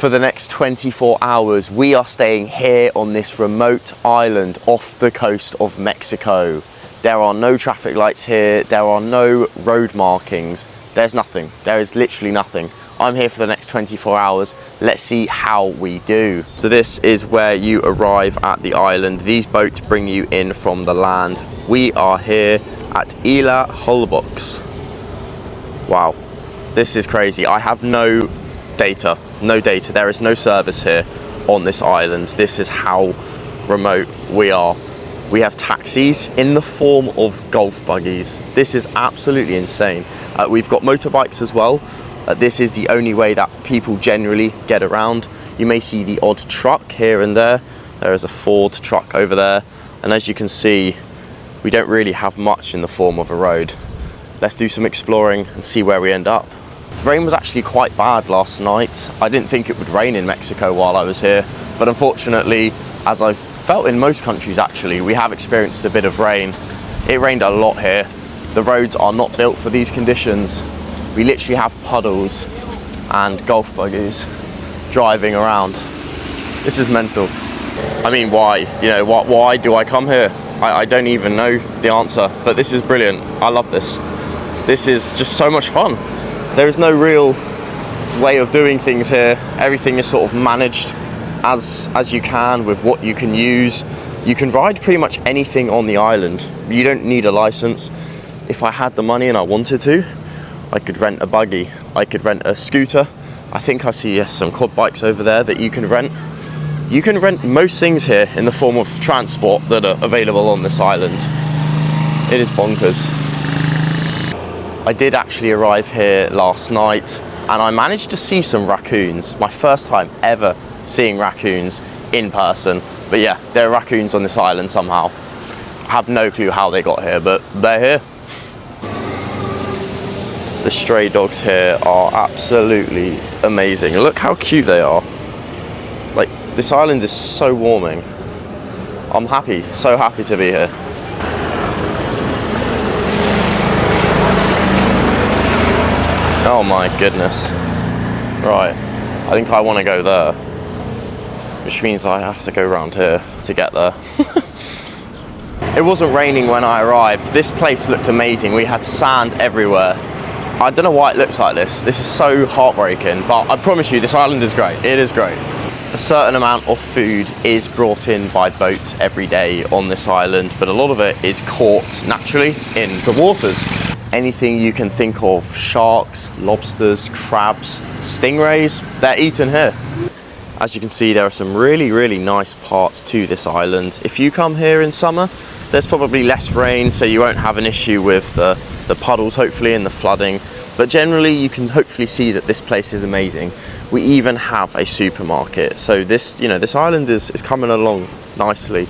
For the next 24 hours, we are staying here on this remote island off the coast of Mexico. There are no traffic lights here, there are no road markings, there's nothing, there is literally nothing. I'm here for the next 24 hours, let's see how we do. So this is where you arrive at the island. These boats bring you in from the land. We are here at Isla Holbox. Wow, this is crazy. I have no data, there is no service here on this island. This is how remote we are. We have taxis in the form of golf buggies. This is absolutely insane. We've got motorbikes as well. This is the only way that people generally get around. You may see the odd truck here and there. There is a Ford truck over there. And as you can see, we don't really have much in the form of a road. Let's do some exploring and see where we end up. The rain was actually quite bad last night. I didn't think it would rain in Mexico while I was here, but unfortunately, as I've felt in most countries actually, we have experienced a bit of rain. It rained a lot here. The roads are not built for these conditions. We literally have puddles and golf buggies driving around. This is mental. I mean, why? You know, why do I come here? I don't even know the answer, but this is brilliant. I love this. This is just so much fun. There is no real way of doing things here. Everything is sort of managed as you can with what you can use. You can ride pretty much anything on the island. You don't need a license. If I had the money and I wanted to, I could rent a buggy. I could rent a scooter. I think I see some quad bikes over there that you can rent. You can rent most things here in the form of transport that are available on this island. It is bonkers. I did actually arrive here last night and I managed to see some raccoons. My first time ever seeing raccoons in person. But yeah, there are raccoons on this island somehow. I have no clue how they got here, but they're here. The stray dogs here are absolutely amazing. Look how cute they are. Like, this island is so warming. I'm happy, so happy to be here. Oh my goodness. Right, I think I want to go there, which means I have to go around here to get there. It wasn't raining when I arrived. This place looked amazing. We had sand everywhere. I don't know why it looks like this. This is so heartbreaking, but I promise you, this island is great. It is great. A certain amount of food is brought in by boats every day on this island, but a lot of it is caught naturally in the waters. Anything you can think of, sharks, lobsters, crabs, stingrays, they're eaten here. As you can see, there are some really, really nice parts to this island. If you come here in summer, there's probably less rain, so you won't have an issue with the puddles, hopefully, and the flooding. But generally, you can hopefully see that this place is amazing. We even have a supermarket. So this, you know, this island is coming along nicely.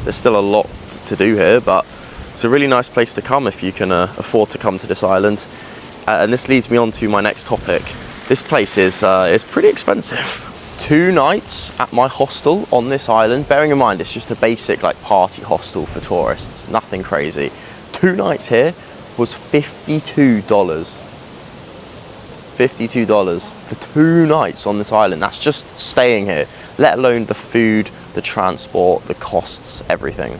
There's still a lot to do here, but it's a really nice place to come if you can afford to come to this island. And this leads me on to my next topic. This place is pretty expensive. 2 nights at my hostel on this island, bearing in mind it's just a basic like party hostel for tourists, nothing crazy. 2 nights here was $52. $52 for 2 nights on this island. That's just staying here, let alone the food, the transport, the costs, everything.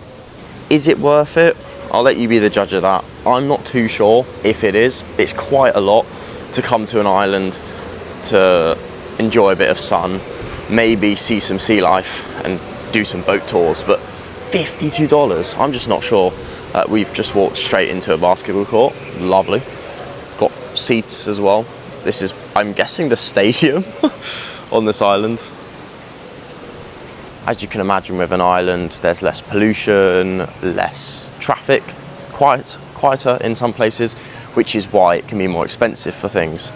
Is it worth it? I'll let you be the judge of that. I'm not too sure if it is. It's quite a lot to come to an island to enjoy a bit of sun, maybe see some sea life and do some boat tours, but $52, I'm just not sure. We've just walked straight into a basketball court, lovely. Got seats as well. This is, I'm guessing, the stadium on this island. As you can imagine, with an island, there's less pollution, less traffic, quieter in some places, which is why it can be more expensive for things.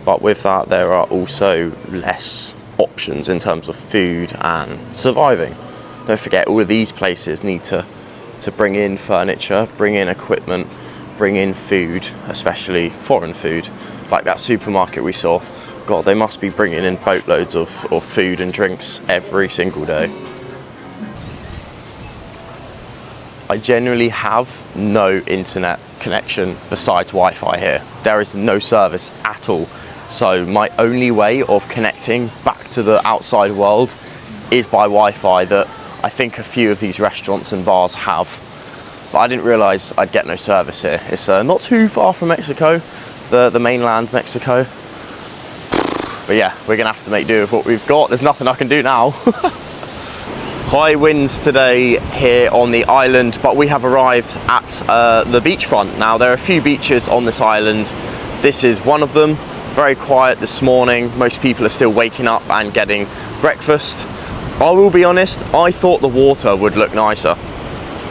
But with that, there are also less options in terms of food and surviving. Don't forget, all of these places need to bring in furniture, bring in equipment, bring in food, especially foreign food, like that supermarket we saw. God, they must be bringing in boatloads of food and drinks every single day. I generally have no internet connection besides Wi-Fi here. There is no service at all. So my only way of connecting back to the outside world is by Wi-Fi that I think a few of these restaurants and bars have. But I didn't realise I'd get no service here. It's not too far from Mexico, the mainland Mexico. But yeah, we're gonna have to make do with what we've got. There's nothing I can do now. High winds today here on the island, but we have arrived at the beachfront. Now, there are a few beaches on this island. This is one of them. Very quiet this morning. Most people are still waking up and getting breakfast. I will be honest, I thought the water would look nicer.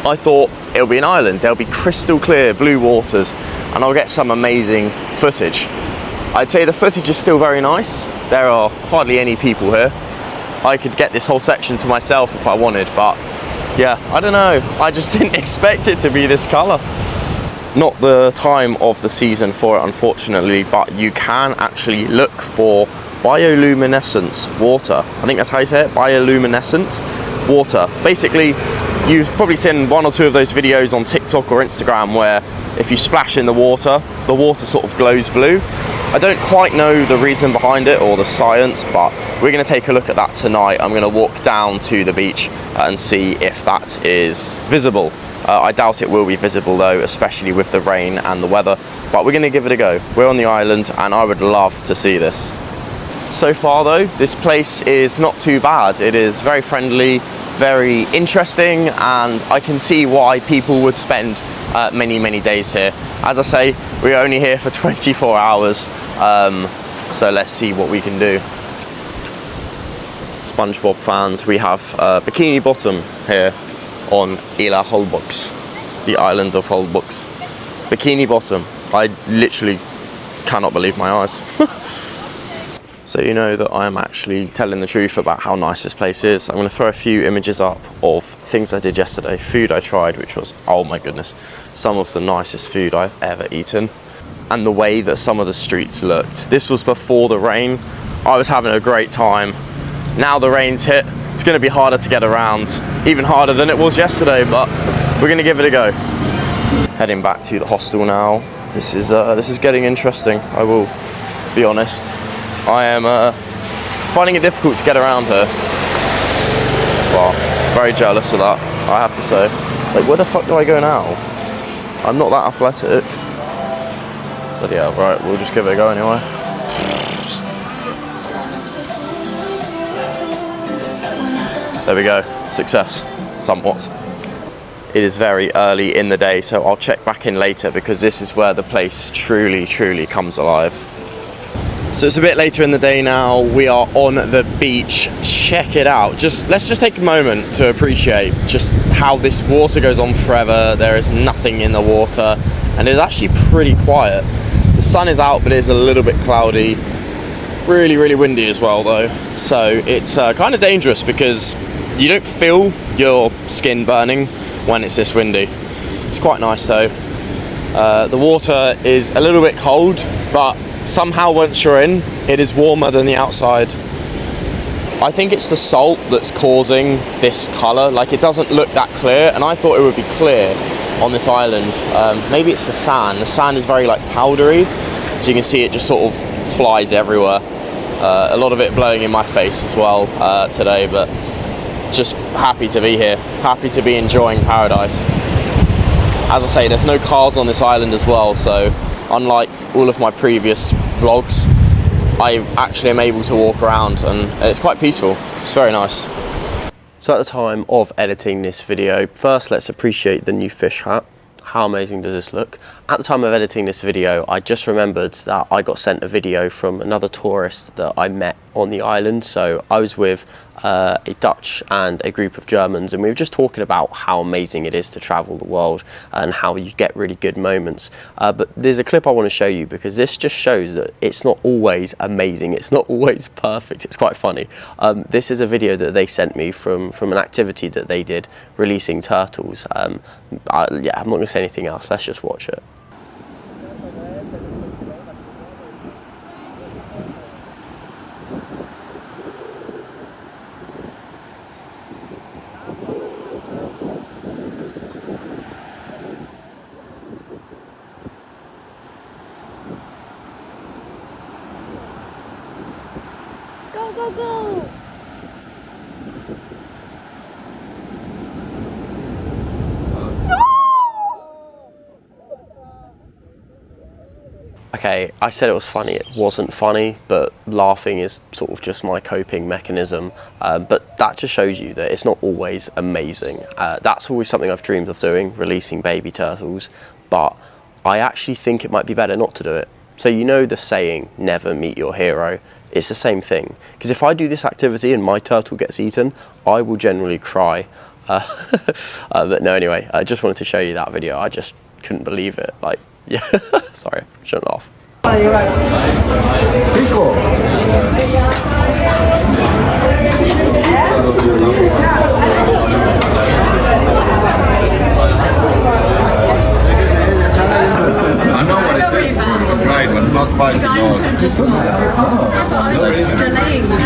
I thought it'll be an island. There'll be crystal clear blue waters and I'll get some amazing footage. I'd say the footage is still very nice. There are hardly any people here. I could get this whole section to myself if I wanted, but yeah, I don't know. I just didn't expect it to be this color. Not the time of the season for it, unfortunately, but you can actually look for bioluminescence water. I think that's how you say it, bioluminescent water. Basically, you've probably seen one or two of those videos on TikTok or Instagram where if you splash in the water sort of glows blue. I don't quite know the reason behind it or the science, but we're going to take a look at that tonight. I'm going to walk down to the beach and see if that is visible. I doubt it will be visible though, especially with the rain and the weather, but we're going to give it a go. We're on the island and I would love to see this. So far though, this place is not too bad. It is very friendly, very interesting, and I can see why people would spend many days here. As I say, we're only here for 24 hours, so let's see what we can do. SpongeBob fans, we have Bikini Bottom here on Isla Holbox, the island of Holbox. Bikini Bottom, I literally cannot believe my eyes. So you know that I'm actually telling the truth about how nice this place is. I'm going to throw a few images up of things I did yesterday, food I tried, which was, oh my goodness, some of the nicest food I've ever eaten. And the way that some of the streets looked. This was before the rain. I was having a great time. Now the rain's hit. It's going to be harder to get around, even harder than it was yesterday, but we're going to give it a go. Heading back to the hostel now. This is getting interesting, I will be honest. I am finding it difficult to get around here. Well, very jealous of that, I have to say. Like, where the fuck do I go now? I'm not that athletic. But yeah, right, we'll just give it a go anyway. There we go, success, somewhat. It is very early in the day, so I'll check back in later because this is where the place truly comes alive. So it's a bit later in the day now, we are on the beach. Check it out. Let's just take a moment to appreciate just how this water goes on forever. There is nothing in the water and it's actually pretty quiet. The sun is out, but it is a little bit cloudy. Really windy as well though. So it's kind of dangerous because you don't feel your skin burning when it's this windy. It's quite nice though. The water is a little bit cold, but somehow once you're in, it is warmer than the outside. I think it's the salt that's causing this colour. Like, it doesn't look that clear, and I thought it would be clear on this island. Maybe it's the sand. The sand is very like powdery, so you can see it just sort of flies everywhere. A lot of it blowing in my face as well today, but just happy to be here. Happy to be enjoying paradise. As I say, there's no cars on this island as well, so unlike all of my previous vlogs, I actually am able to walk around and it's quite peaceful. It's very nice. So at the time of editing this video, first let's appreciate the new fish hat. How amazing does this look? At the time of editing this video, I just remembered that I got sent a video from another tourist that I met on the island. So I was with a Dutch and a group of Germans, and we were just talking about how amazing it is to travel the world and how you get really good moments. But there's a clip I want to show you because this just shows that it's not always amazing, it's not always perfect. It's quite funny. This is a video that they sent me from an activity that they did releasing turtles. Yeah, I'm not going to say anything else, let's just watch it. okay, I said it was funny, it wasn't funny, but laughing is sort of just my coping mechanism. But that just shows you that it's not always amazing. That's always something I've dreamed of doing, releasing baby turtles, but I actually think it might be better not to do it. So you know the saying, never meet your hero? It's the same thing. Because if I do this activity and my turtle gets eaten, I will generally cry. But no, anyway, I just wanted to show you that video. I just couldn't believe it. Like, yeah, sorry, shouldn't laugh. I know what it is. Right, but it's not spicy at all. Delaying you. I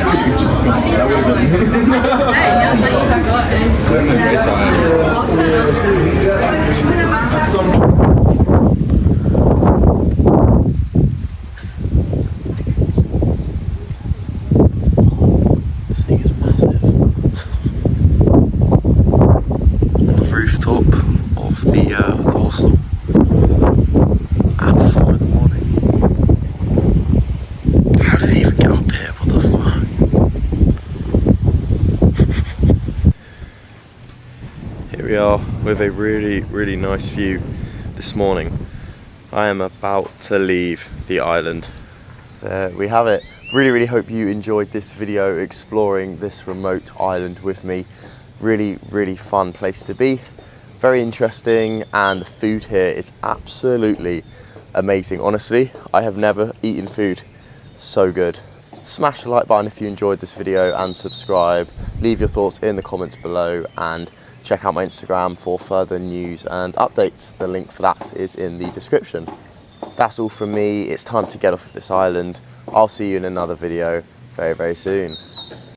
did say, I was like, you forgot it. Great time. I'll turn up. This thing is massive. On the rooftop of the hostel at 4 in the morning. How did he even get up here? What the fuck? Here we are with a really nice view this morning. I am about to leave the island. There we have it. Really hope you enjoyed this video exploring this remote island with me. Really fun place to be. Very interesting, and the food here is absolutely amazing. Honestly, I have never eaten food so good. Smash the like button if you enjoyed this video and subscribe. Leave your thoughts in the comments below and check out my Instagram for further news and updates. The link for that is in the description. That's all from me. It's time to get off of this island. I'll see you in another video very soon.